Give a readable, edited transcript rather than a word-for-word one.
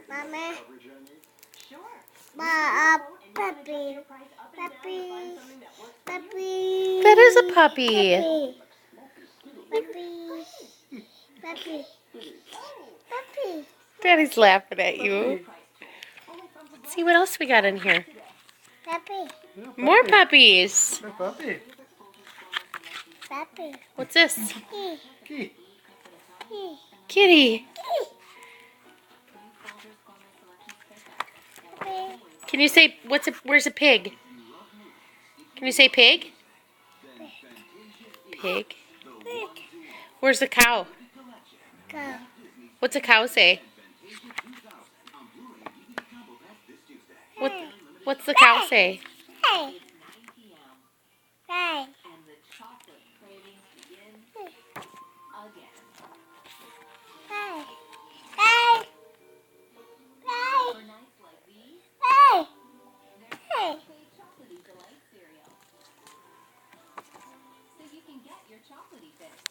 Mama. Sure. Puppy. Puppy. Puppy. That is a puppy. Puppy. Puppy. Puppy. Daddy's laughing at you. Let's see what else we got in here. Puppy. More puppies. Puppy. Puppy. What's this? Key. Kitty. Puppy. Can you say where's a pig? Can you say pig? Pig. Pig. Where's the cow? Go. What's a cow say? What's the cow say? Hey. Hey. And the chocolate cravings begin again. Hey. Hey. Hey. For nights like these, Hey. there's Hey. chocolatey delight cereal. So you can get your chocolatey fix.